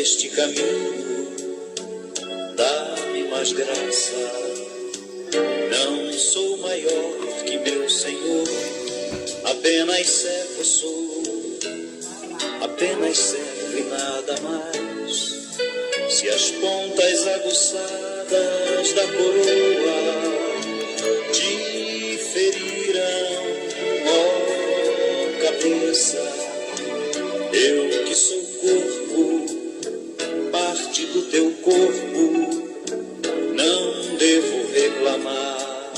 neste caminho, dá-me mais graça. Não sou maior que meu Senhor, apenas servo sou, apenas servo e nada mais. Se as pontas aguçadas da coroa te feriram, ó cabeça, eu que sou corpo, parte do teu corpo, não devo reclamar.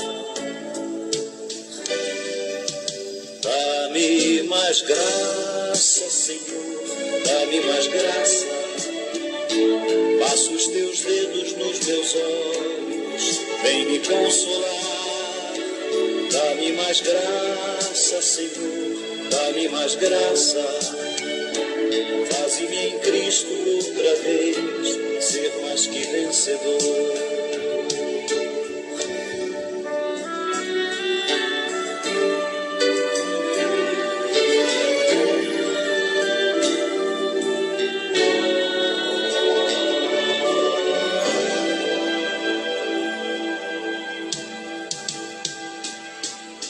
Dá-me mais graça, Senhor, dá-me mais graça. Passa os teus dedos nos meus olhos, vem me consolar. Dá-me mais graça, Senhor, dá-me mais graça. Faze-me em Cristo outra vez ser mais que vencedor.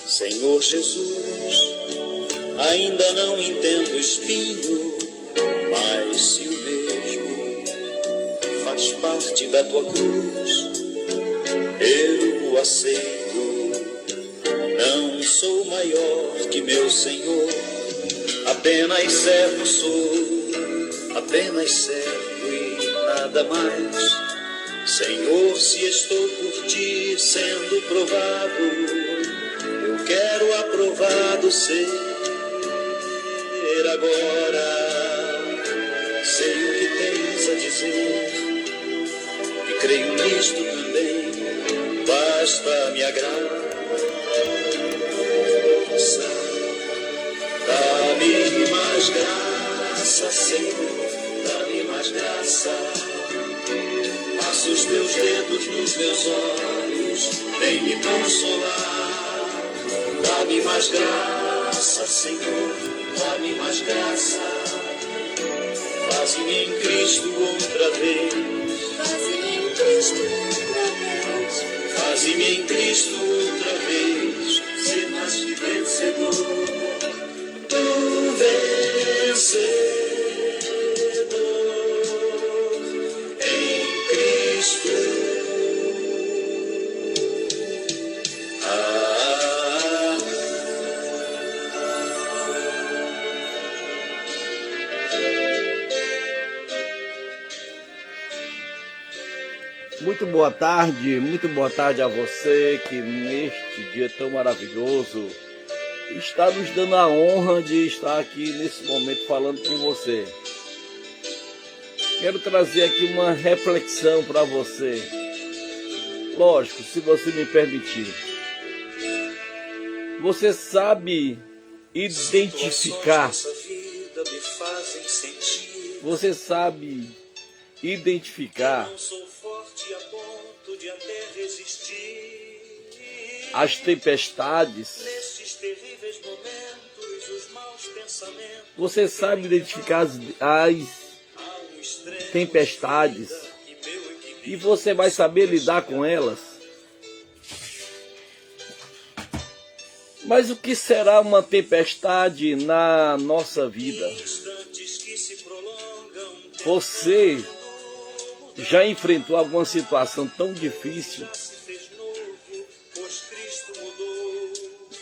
Senhor Jesus, ainda não entendo o espinho, mas se o mesmo faz parte da tua cruz, eu o aceito. Não sou maior que meu Senhor, apenas servo sou, apenas servo e nada mais. Senhor, se estou por ti sendo provado, eu quero aprovado ser agora. Sei o que tens a dizer e creio nisto também. Basta me graça. Dá-me mais graça, Senhor, dá-me mais graça. Passa os teus dedos nos meus olhos, vem me consolar. Dá-me mais graça, Senhor, dá-me mais graça. Faze-me em Cristo outra vez. Faze-me em Cristo outra vez. Faze-me em Cristo outra vez ser mais que vencedor. Tu vencedor em Cristo. Muito boa tarde a você que neste dia tão maravilhoso está nos dando a honra de estar aqui nesse momento falando com você. Quero trazer aqui uma reflexão para você. Lógico, se você me permitir. Você sabe identificar. Você sabe identificar as tempestades. Você sabe identificar as tempestades e você vai saber lidar com elas. Mas o que será uma tempestade na nossa vida? Você já enfrentou alguma situação tão difícil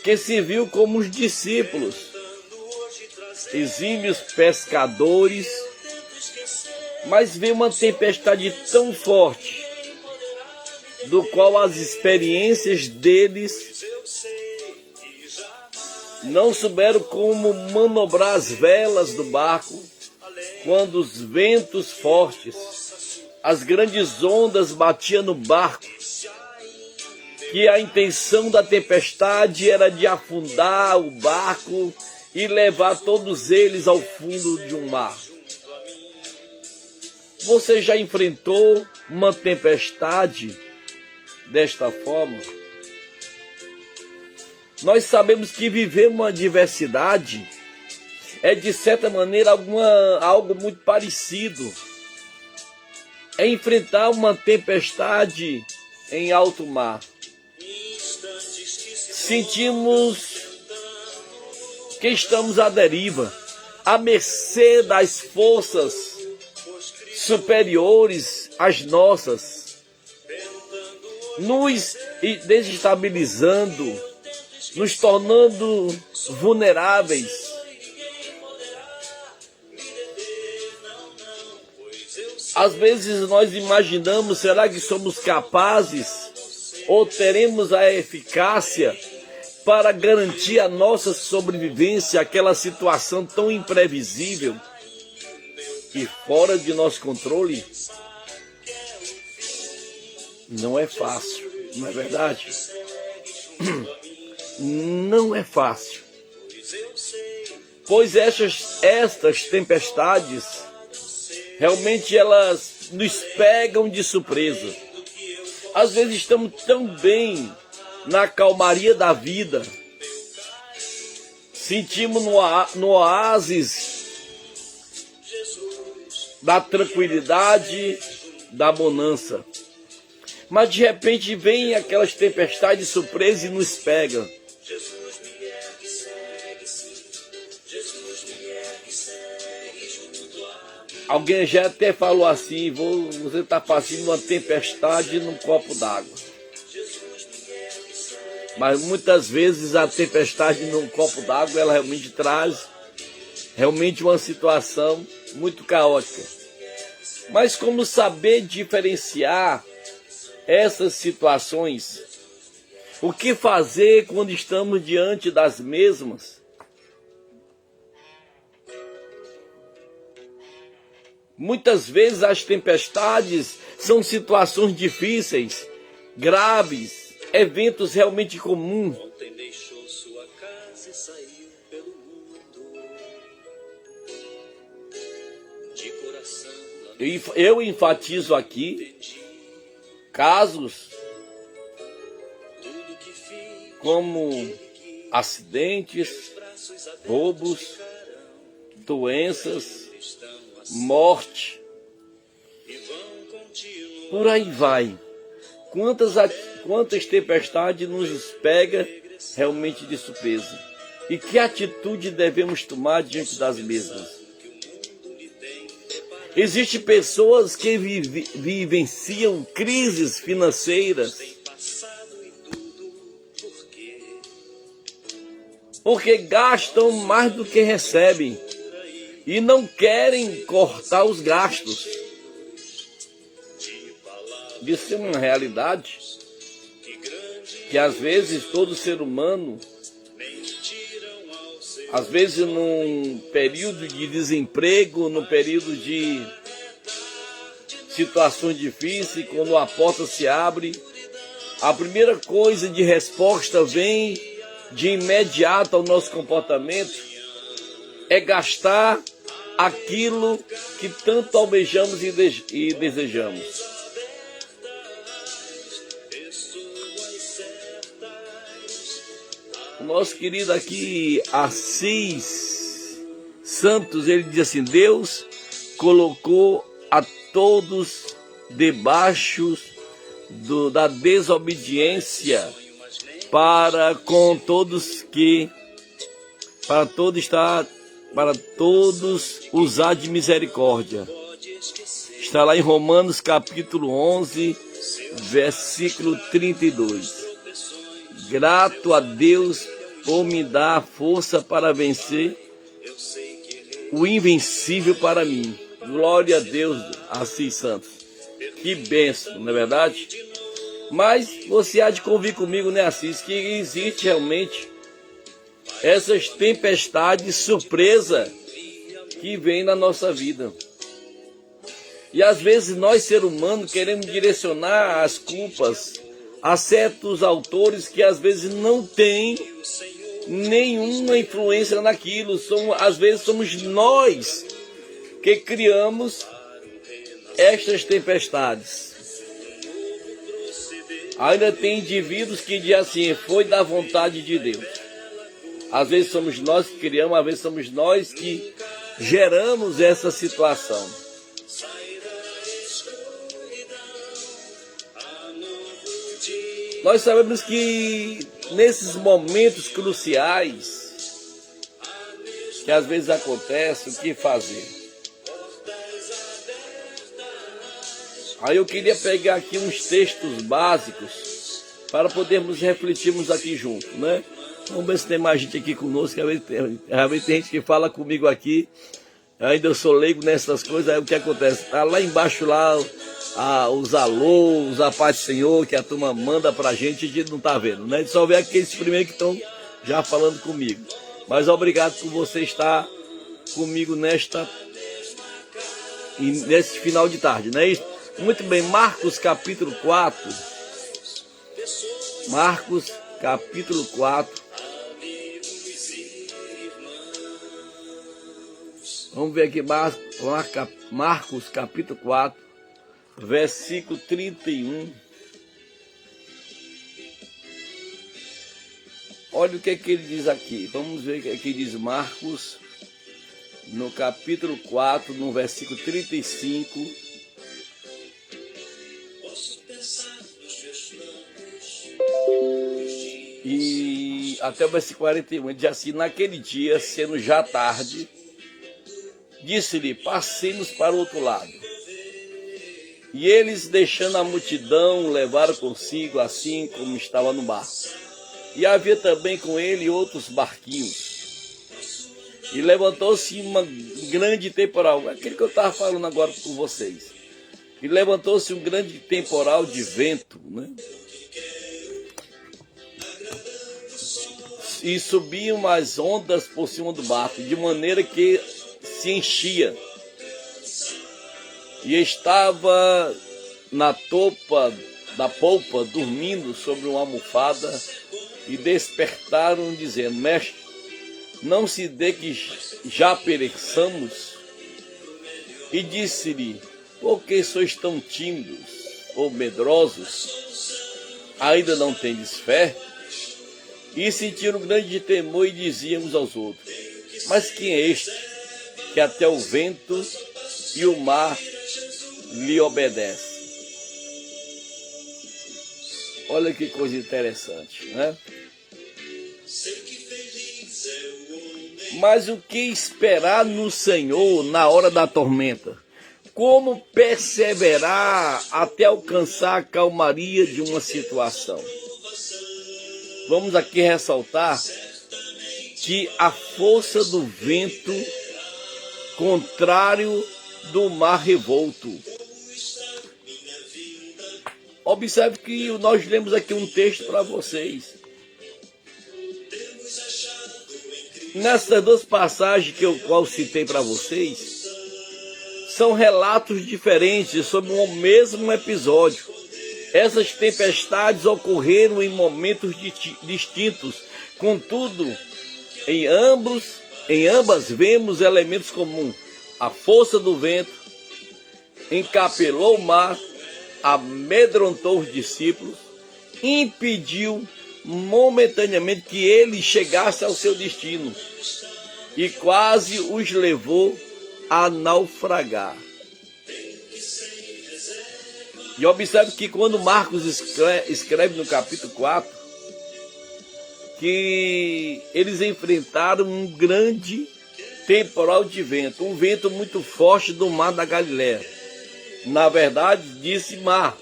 que se viu como os discípulos, exímios pescadores, mas veio uma tempestade tão forte, do qual as experiências deles não souberam como manobrar as velas do barco, quando os ventos fortes, as grandes ondas batiam no barco, que a intenção da tempestade era de afundar o barco e levar todos eles ao fundo de um mar. Você já enfrentou uma tempestade desta forma? Nós sabemos que viver uma adversidade é, de certa maneira, algo muito parecido é enfrentar uma tempestade em alto mar. Sentimos que estamos à deriva, à mercê das forças superiores às nossas, nos desestabilizando, nos tornando vulneráveis. Às vezes nós imaginamos, será que somos capazes ou teremos a eficácia para garantir a nossa sobrevivência àquela situação tão imprevisível e fora de nosso controle? Não é fácil, não é verdade? Não é fácil. Pois estas tempestades, realmente elas nos pegam de surpresa. Às vezes estamos tão bem na calmaria da vida, sentimos no oásis da tranquilidade, da bonança. Mas de repente vem aquelas tempestades surpresas e nos pegam. Alguém já até falou assim, você está passando uma tempestade num copo d'água. Mas muitas vezes a tempestade num copo d'água, ela realmente traz uma situação muito caótica. Mas como saber diferenciar essas situações? O que fazer quando estamos diante das mesmas? Muitas vezes as tempestades são situações difíceis, graves, eventos realmente comuns. Ontem deixou sua casa e saiu pelo mundo. De coração. Eu enfatizo aqui casos como acidentes, roubos, doenças, morte, por aí vai. Quantas tempestades nos pega realmente de surpresa? E que atitude devemos tomar diante das mesmas? Existem pessoas que vivenciam crises financeiras porque gastam mais do que recebem e não querem cortar os gastos. Isso é uma realidade que às vezes todo ser humano, às vezes num período de desemprego, num período de situações difíceis, quando a porta se abre, a primeira coisa de resposta vem de imediato ao nosso comportamento, é gastar aquilo que tanto almejamos e desejamos. O nosso querido aqui, Assis Santos, ele diz assim: Deus colocou a todos debaixo da desobediência para todos usar de misericórdia. Está lá em Romanos capítulo 11, versículo 32. Grato a Deus por me dar força para vencer o invencível para mim. Glória a Deus, Assis Santos. Que bênção, não é verdade? Mas você há de convir comigo, né, Assis, que existe realmente essas tempestades surpresa que vêm na nossa vida. E às vezes nós, ser humano, queremos direcionar as culpas a certos autores que às vezes não têm nenhuma influência naquilo. Às vezes somos nós que criamos estas tempestades. Ainda tem indivíduos que dizem assim: foi da vontade de Deus. Às vezes somos nós que criamos, às vezes somos nós que geramos essa situação. Nós sabemos que nesses momentos cruciais, que às vezes acontece, o que fazer? Aí eu queria pegar aqui uns textos básicos para podermos refletirmos aqui junto, né? Vamos ver se tem mais gente aqui conosco, que às vezes tem gente que fala comigo aqui, ainda eu sou leigo nessas coisas, aí o que acontece? Tá lá embaixo lá os alôs, a paz do Senhor, que a turma manda pra gente, a gente não tá vendo, né? A gente só vê aqueles primeiros que estão já falando comigo. Mas obrigado por você estar comigo nesse final de tarde, não é isso? Muito bem, Marcos capítulo 4. Marcos capítulo 4. Vamos ver aqui Marcos capítulo 4, versículo 31. Olha o que é que ele diz aqui. Vamos ver o que é que diz Marcos, no capítulo 4, no versículo 35. E até o versículo 41, ele diz assim: naquele dia, sendo já tarde, disse-lhe, passemos para o outro lado. E eles, deixando a multidão, levaram consigo, assim como estava no barco. E havia também com ele outros barquinhos. E levantou-se uma grande temporal, aquele que eu estava falando agora com vocês. E levantou-se um grande temporal de vento, né? E subiam as ondas por cima do barco, de maneira que se enchia. E estava na topa da polpa, dormindo sobre uma almofada, e despertaram, dizendo: mestre, não se dê que já pereçamos? E disse-lhe: por que sois tão tímidos ou medrosos? Ainda não tendes fé? E sentiram grande temor e diziam uns aos outros: mas quem é este, que até o vento e o mar lhe obedecem? Olha que coisa interessante, né? Mas o que esperar no Senhor na hora da tormenta? Como perseverar até alcançar a calmaria de uma situação? Vamos aqui ressaltar que a força do vento contrário do mar revolto. Observe que nós lemos aqui um texto para vocês. Nessas duas passagens que eu citei para vocês, são relatos diferentes sobre o mesmo episódio. Essas tempestades ocorreram em momentos distintos, contudo, em ambas vemos elementos comuns. A força do vento encapelou o mar, amedrontou os discípulos, impediu momentaneamente que ele chegasse ao seu destino e quase os levou a naufragar. E observe que quando Marcos escreve no capítulo 4, que eles enfrentaram um grande temporal de vento, um vento muito forte do mar da Galileia. Na verdade, disse mar,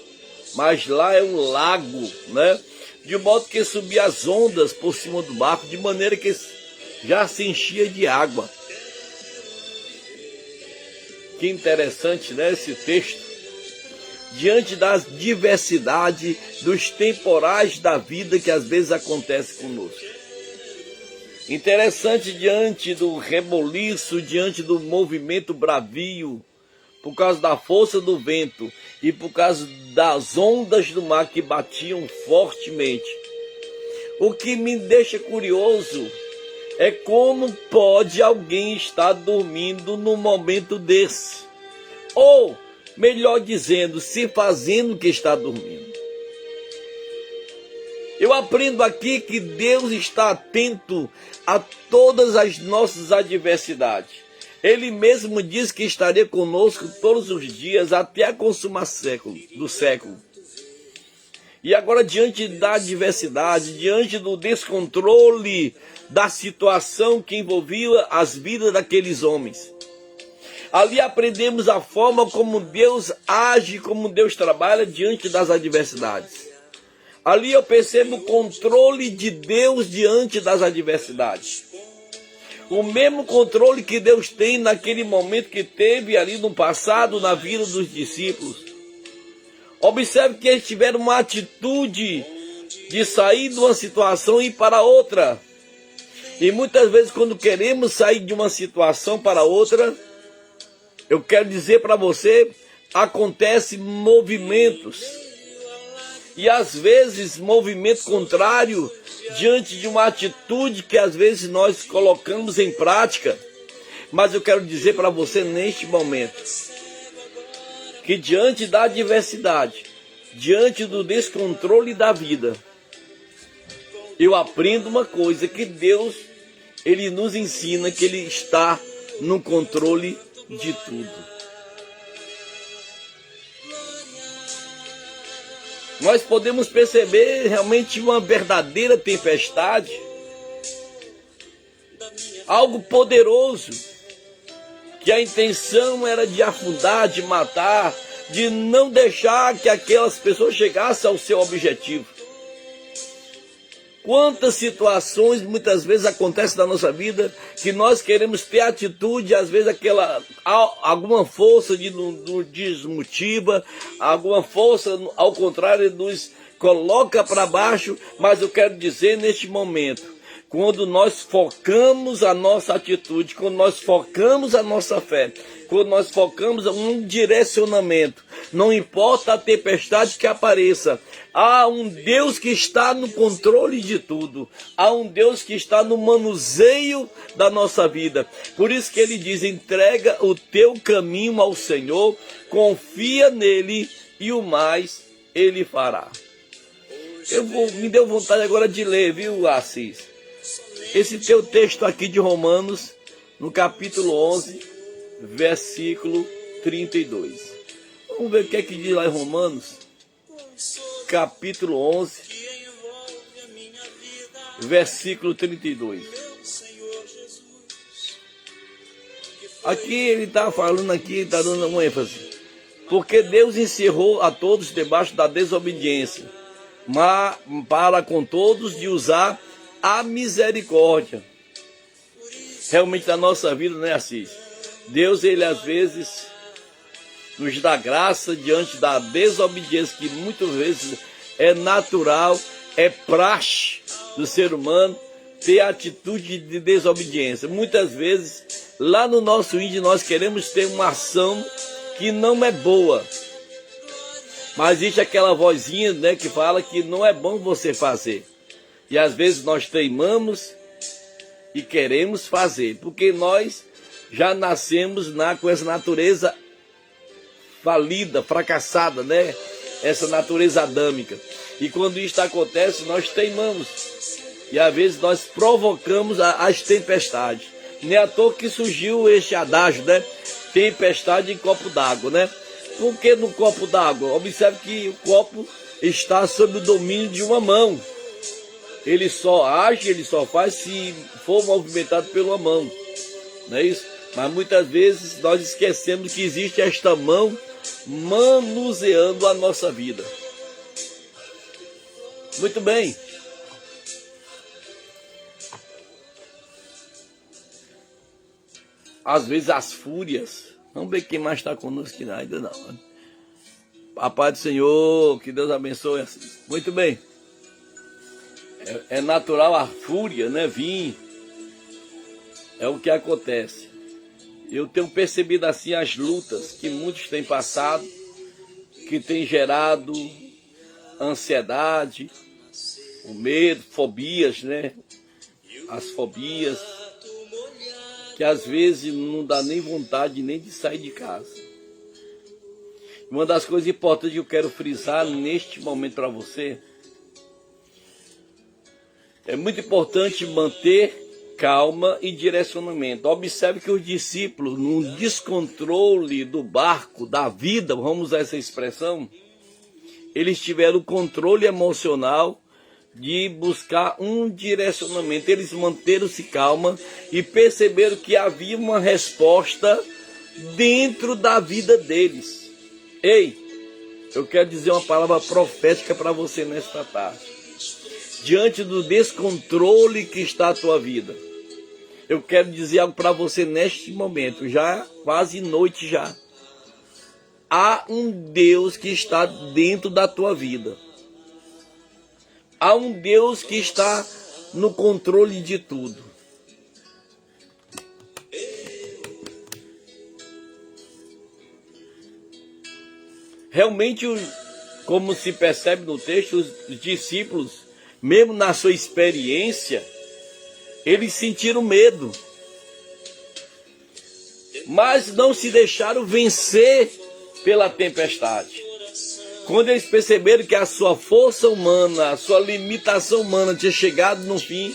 mas lá é um lago, né? De modo que subia as ondas por cima do barco, de maneira que já se enchia de água. Que interessante, né, esse texto. Diante das diversidades dos temporais da vida que às vezes acontece conosco. Interessante, diante do reboliço, diante do movimento bravio, por causa da força do vento e por causa das ondas do mar que batiam fortemente. O que me deixa curioso é como pode alguém estar dormindo num momento desse. Ou, melhor dizendo, se fazendo que está dormindo. Eu aprendo aqui que Deus está atento a todas as nossas adversidades. Ele mesmo diz que estaria conosco todos os dias até a consumação do século. E agora, diante da adversidade, diante do descontrole da situação que envolvia as vidas daqueles homens, ali aprendemos a forma como Deus age, como Deus trabalha diante das adversidades. Ali eu percebo o controle de Deus diante das adversidades. O mesmo controle que Deus tem naquele momento que teve ali no passado na vida dos discípulos. Observe que eles tiveram uma atitude de sair de uma situação e ir para outra. E muitas vezes quando queremos sair de uma situação para outra, eu quero dizer para você, acontecem movimentos. E às vezes movimento contrário diante de uma atitude que às vezes nós colocamos em prática. Mas eu quero dizer para você neste momento, que diante da adversidade, diante do descontrole da vida, eu aprendo uma coisa, que Deus, Ele nos ensina que Ele está no controle de tudo. Nós podemos perceber realmente uma verdadeira tempestade, algo poderoso, que a intenção era de afundar, de matar, de não deixar que aquelas pessoas chegassem ao seu objetivo. Quantas situações muitas vezes acontecem na nossa vida que nós queremos ter atitude, às vezes alguma força nos desmotiva, alguma força ao contrário nos coloca para baixo, mas eu quero dizer neste momento, quando nós focamos a nossa atitude, quando nós focamos a nossa fé, quando nós focamos um direcionamento, não importa a tempestade que apareça, há um Deus que está no controle de tudo, há um Deus que está no manuseio da nossa vida. Por isso que ele diz, entrega o teu caminho ao Senhor, confia nele e o mais ele fará. Me deu vontade agora de ler, viu, Assis? Esse teu texto aqui de Romanos, no capítulo 11, versículo 32. Vamos ver o que é que diz lá em Romanos, capítulo 11, versículo 32. Aqui ele está falando, aqui está dando uma ênfase. Porque Deus encerrou a todos debaixo da desobediência, mas para com todos de usar a misericórdia. Realmente na nossa vida não é assim. Deus, ele às vezes nos dá graça diante da desobediência, que muitas vezes é natural, é praxe do ser humano ter atitude de desobediência. Muitas vezes, lá no nosso íntimo, nós queremos ter uma ação que não é boa. Mas existe aquela vozinha, né, que fala que não é bom você fazer. E às vezes nós teimamos e queremos fazer, porque nós já nascemos com essa natureza falida, fracassada, né? Essa natureza adâmica. E quando isso acontece, nós teimamos. E às vezes nós provocamos as tempestades. Nem à toa que surgiu este adágio, né? Tempestade em copo d'água, né? Por que no copo d'água? Observe que o copo está sob o domínio de uma mão. Ele só age, ele só faz se for movimentado pela mão, não é isso? Mas muitas vezes nós esquecemos que existe esta mão manuseando a nossa vida. Muito bem. Às vezes as fúrias, vamos ver quem mais está conosco aqui ainda não. A paz do Senhor, que Deus abençoe. Muito bem. É natural a fúria, né, vir. É o que acontece. Eu tenho percebido assim as lutas que muitos têm passado, que tem gerado ansiedade, o medo, fobias, né? As fobias, que às vezes não dá nem vontade nem de sair de casa. Uma das coisas importantes que eu quero frisar neste momento para você, é muito importante manter calma e direcionamento. Observe que os discípulos, no descontrole do barco, da vida, vamos usar essa expressão, eles tiveram o controle emocional de buscar um direcionamento. Eles manteram-se calma e perceberam que havia uma resposta dentro da vida deles. Ei, eu quero dizer uma palavra profética para você nesta tarde. Diante do descontrole que está a tua vida, eu quero dizer algo para você neste momento, já quase noite já. Há um Deus que está dentro da tua vida. Há um Deus que está no controle de tudo. Realmente, como se percebe no texto, os discípulos, mesmo na sua experiência, eles sentiram medo, mas não se deixaram vencer pela tempestade. Quando eles perceberam que a sua força humana, a sua limitação humana tinha chegado no fim,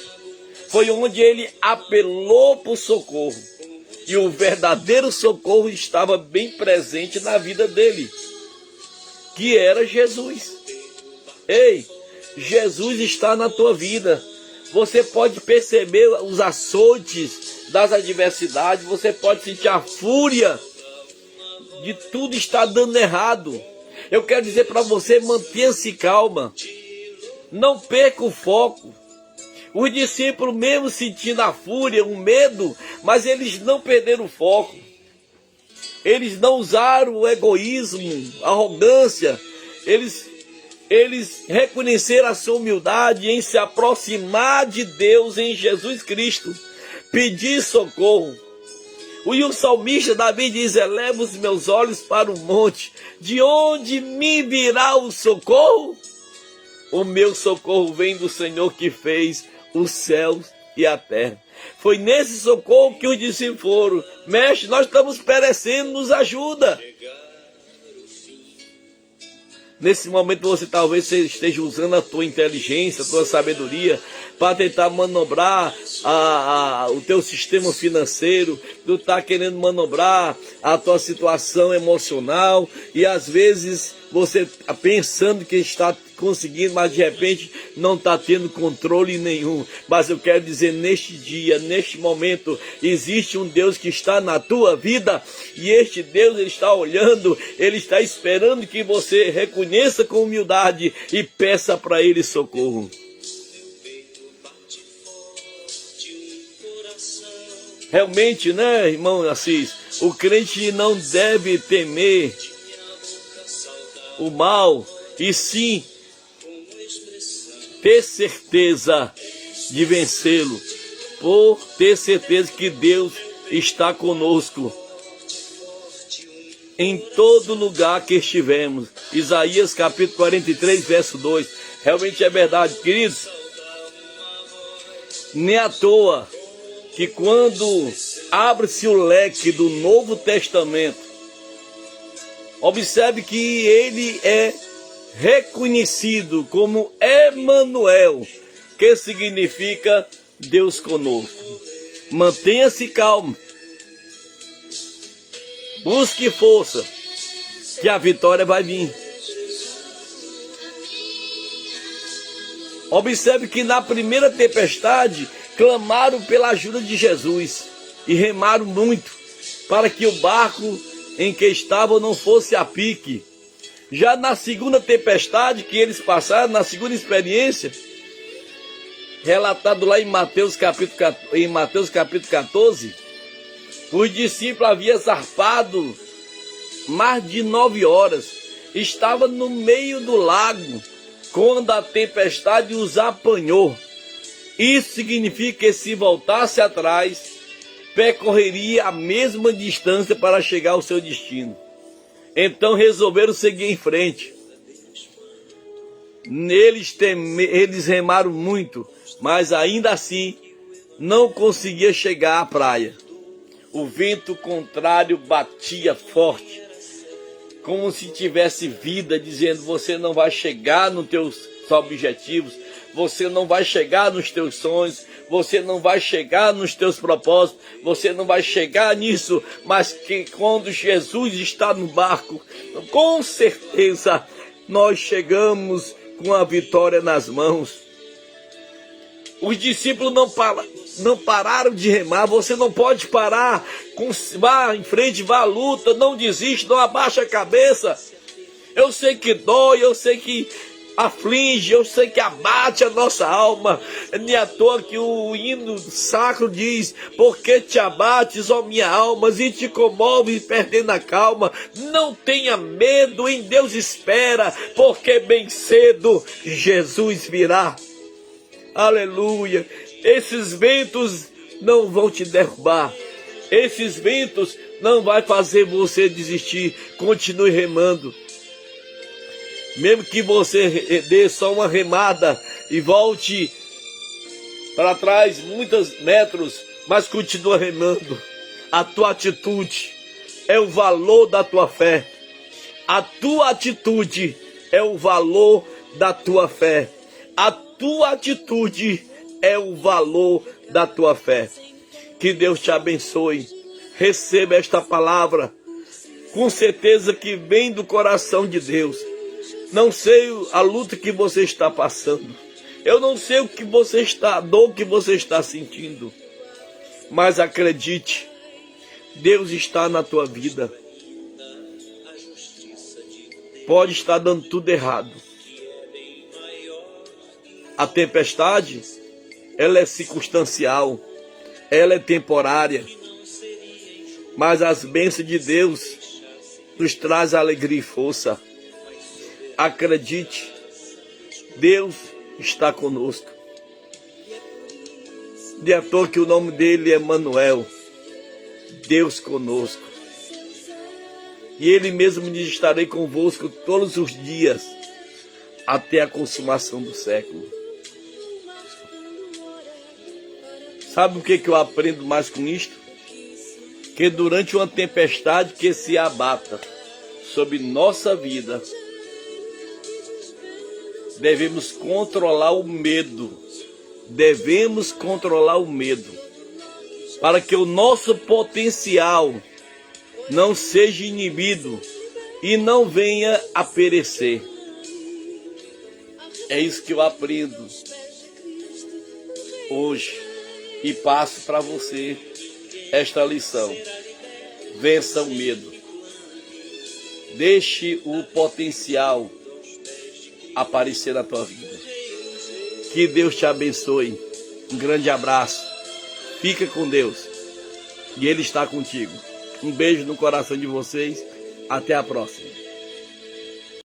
foi onde ele apelou por socorro. E o verdadeiro socorro estava bem presente na vida dele, que era Jesus. Ei, Jesus está na tua vida. Você pode perceber os açoites das adversidades, você pode sentir a fúria de tudo estar dando errado. Eu quero dizer para você, mantenha-se calma, não perca o foco. Os discípulos, mesmo sentindo a fúria, o medo, mas eles não perderam o foco. Eles não usaram o egoísmo, a arrogância. Eles reconheceram a sua humildade em se aproximar de Deus em Jesus Cristo, pedir socorro. E o salmista Davi diz: eleva os meus olhos para o monte, de onde me virá o socorro? O meu socorro vem do Senhor que fez os céus e a terra. Foi nesse socorro que os discípulos foram: mestre, nós estamos perecendo, nos ajuda. Nesse momento você talvez esteja usando a tua inteligência, a tua sabedoria para tentar manobrar o teu sistema financeiro, tu está querendo manobrar a tua situação emocional e às vezes você está pensando que está conseguindo, mas de repente não está tendo controle nenhum. Mas eu quero dizer, neste dia, neste momento, existe um Deus que está na tua vida e este Deus, ele está olhando, ele está esperando que você reconheça com humildade e peça para ele socorro. Realmente, né, irmão Assis, o crente não deve temer o mal, e sim ter certeza de vencê-lo, por ter certeza que Deus está conosco em todo lugar que estivermos. Isaías capítulo 43, verso 2. Realmente é verdade, queridos. Nem à toa que quando abre-se o leque do Novo Testamento, observe que ele é reconhecido como Emanuel, que significa Deus conosco. Mantenha-se calmo, busque força, que a vitória vai vir. Observe que na primeira tempestade clamaram pela ajuda de Jesus e remaram muito para que o barco em que estavam não fosse a pique. Já na segunda tempestade que eles passaram, na segunda experiência, relatado lá em Mateus capítulo 14, os discípulos haviam zarpado mais de 9 horas, estava no meio do lago, quando a tempestade os apanhou. Isso significa que se voltasse atrás, percorreria a mesma distância para chegar ao seu destino. Então resolveram seguir em frente. Eles remaram muito, mas ainda assim não conseguia chegar à praia. O vento contrário batia forte, como se tivesse vida, dizendo: você não vai chegar nos teus objetivos, você não vai chegar nos teus sonhos, você não vai chegar nos teus propósitos, você não vai chegar nisso. Mas que quando Jesus está no barco, com certeza nós chegamos com a vitória nas mãos. Os discípulos não pararam de remar. Você não pode parar. Vá em frente, vá à luta, não desiste, não abaixa a cabeça. Eu sei que dói, eu sei que aflige, eu sei que abate a nossa alma. Nem à toa que o hino sacro diz: porque te abates, ó minha alma, e te comoves perdendo a calma. Não tenha medo, em Deus espera, porque bem cedo Jesus virá. Aleluia. Esses ventos não vão te derrubar. Esses ventos não vai fazer você desistir. Continue remando. Mesmo que você dê só uma remada e volte para trás muitos metros, mas continua remando. A tua atitude é o valor da tua fé. A tua atitude é o valor da tua fé. A tua atitude é o valor da tua fé. Que Deus te abençoe. Receba esta palavra, com certeza que vem do coração de Deus. Não sei a luta que você está passando. Eu não sei a dor que você está sentindo. Mas acredite, Deus está na tua vida. Pode estar dando tudo errado. A tempestade, ela é circunstancial, ela é temporária. Mas as bênçãos de Deus nos traz alegria e força. Acredite, Deus está conosco. De à toa que o nome dele é Emanuel, Deus conosco. E ele mesmo diz: estarei convosco todos os dias, até a consumação do século. Sabe o que eu aprendo mais com isto? Que durante uma tempestade que se abata sobre nossa vida, devemos controlar o medo. Devemos controlar o medo, para que o nosso potencial não seja inibido e não venha a perecer. É isso que eu aprendo hoje e passo para você esta lição. Vença o medo. Deixe o potencial aparecer na tua vida. Que Deus te abençoe. Um grande abraço. Fica com Deus. E Ele está contigo. Um beijo no coração de vocês. Até a próxima.